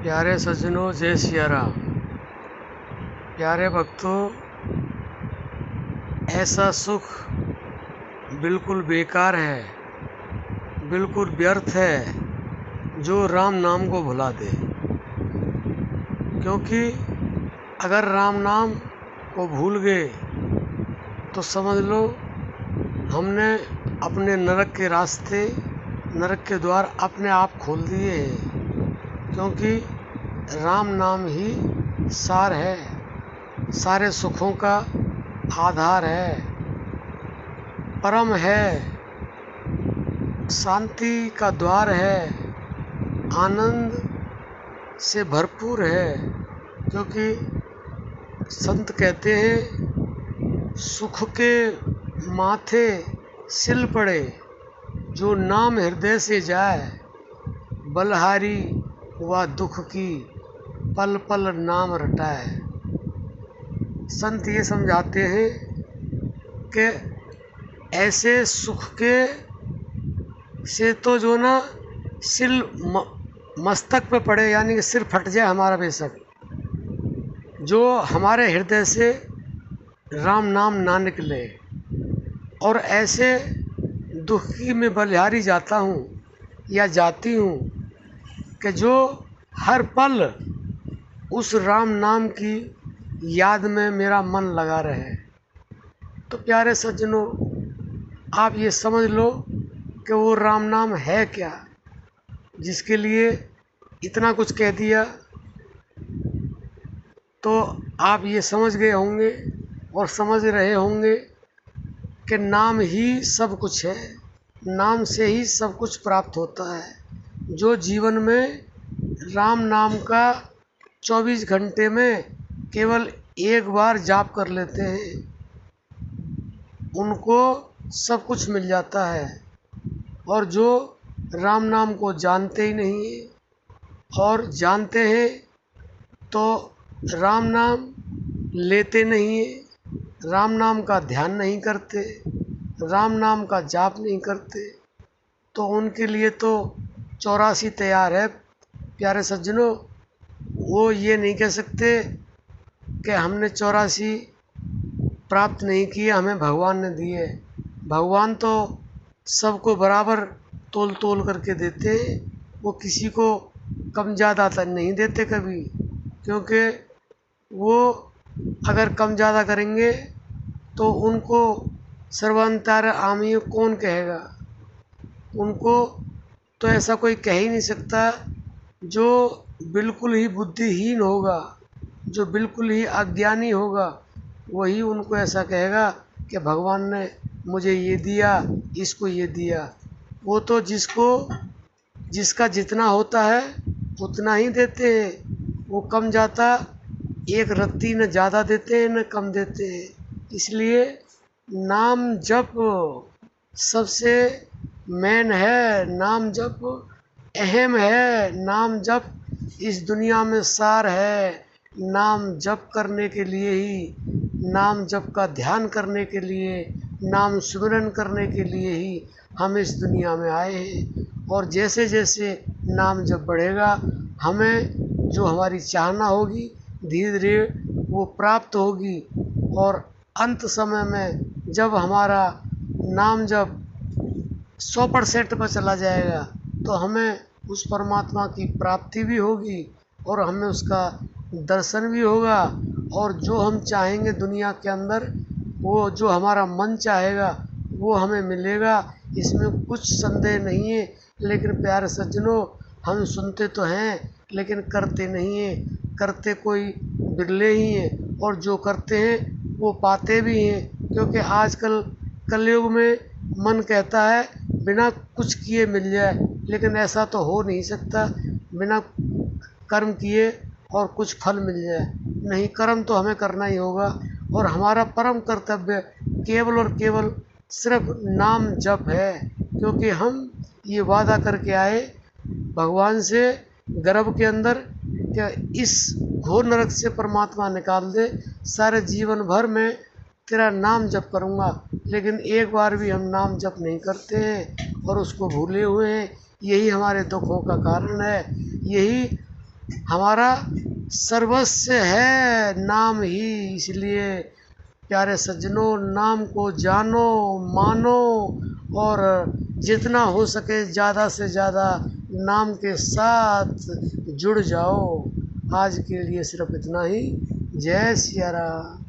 प्यारे सज्जनों, जय सिया राम। प्यारे भक्तों, ऐसा सुख बिल्कुल बेकार है, बिल्कुल व्यर्थ है जो राम नाम को भुला दे। क्योंकि अगर राम नाम को भूल गए तो समझ लो हमने अपने नरक के रास्ते, नरक के द्वार अपने आप खोल दिए हैं। क्योंकि राम नाम ही सार है, सारे सुखों का आधार है, परम है, शांति का द्वार है, आनंद से भरपूर है। क्योंकि संत कहते हैं, सुख के माथे सिल पड़े, जो नाम हृदय से जाए, बलहारी व दुख की पल पल नाम रटाए। संत ये समझाते हैं कि ऐसे सुख के से तो जो ना सिल मस्तक पे पड़े, यानी कि सिर फट जाए हमारा बेशक, जो हमारे हृदय से राम नाम ना निकले। और ऐसे दुख की मैं बलिहारी जाता हूँ या जाती हूँ कि जो हर पल उस राम नाम की याद में मेरा मन लगा रहे। तो प्यारे सज्जनों, आप ये समझ लो कि वो राम नाम है क्या, जिसके लिए इतना कुछ कह दिया। तो आप ये समझ गए होंगे और समझ रहे होंगे कि नाम ही सब कुछ है, नाम से ही सब कुछ प्राप्त होता है। जो जीवन में राम नाम का 24 घंटे में केवल एक बार जाप कर लेते हैं, उनको सब कुछ मिल जाता है। और जो राम नाम को जानते ही नहीं है और जानते हैं तो राम नाम लेते नहीं है, राम नाम का ध्यान नहीं करते, राम नाम का जाप नहीं करते, तो उनके लिए तो 84 तैयार है। प्यारे सज्जनों, वो ये नहीं कह सकते कि हमने 84 प्राप्त नहीं किए, हमें भगवान ने दिए। भगवान तो सबको बराबर तोल तोल करके देते, वो किसी को कम ज़्यादा नहीं देते कभी। क्योंकि वो अगर कम ज़्यादा करेंगे तो उनको सर्वांतर्यामी कौन कहेगा। उनको तो ऐसा कोई कह ही नहीं सकता। जो बिल्कुल ही बुद्धिहीन होगा, जो बिल्कुल ही अज्ञानी होगा, वही उनको ऐसा कहेगा कि भगवान ने मुझे ये दिया, इसको ये दिया। वो तो जिसका जितना होता है उतना ही देते हैं। वो कम जाता एक रत्ती न ज़्यादा देते हैं न कम देते हैं। इसलिए नाम जप सबसे मेन है, नाम जप अहम है, नाम जप इस दुनिया में सार है। नाम जप करने के लिए ही, नाम जप का ध्यान करने के लिए, नाम सुमिरन करने के लिए ही हम इस दुनिया में आए हैं। और जैसे जैसे नाम जप बढ़ेगा, हमें जो हमारी चाहना होगी धीरे धीरे वो प्राप्त होगी। और अंत समय में जब हमारा नाम जप 100% पर चला जाएगा तो हमें उस परमात्मा की प्राप्ति भी होगी और हमें उसका दर्शन भी होगा। और जो हम चाहेंगे दुनिया के अंदर, वो जो हमारा मन चाहेगा वो हमें मिलेगा, इसमें कुछ संदेह नहीं है। लेकिन प्यारे सज्जनों, हम सुनते तो हैं लेकिन करते नहीं हैं। करते कोई बिरले ही हैं और जो करते हैं वो पाते भी हैं। क्योंकि आजकल कलयुग में मन कहता है बिना कुछ किए मिल जाए, लेकिन ऐसा तो हो नहीं सकता बिना कर्म किए और कुछ फल मिल जाए। नहीं, कर्म तो हमें करना ही होगा। और हमारा परम कर्तव्य केवल और केवल सिर्फ नाम जप है। क्योंकि हम ये वादा करके आए भगवान से गर्भ के अंदर कि इस घोर नरक से परमात्मा निकाल दे, सारे जीवन भर में तेरा नाम जप करूँगा। लेकिन एक बार भी हम नाम जप नहीं करते हैं और उसको भूले हुए हैं। यही हमारे दुखों का कारण है। यही हमारा सर्वस्व है नाम ही। इसलिए प्यारे सज्जनों, नाम को जानो, मानो और जितना हो सके ज़्यादा से ज़्यादा नाम के साथ जुड़ जाओ। आज के लिए सिर्फ इतना ही। जय सिया राम।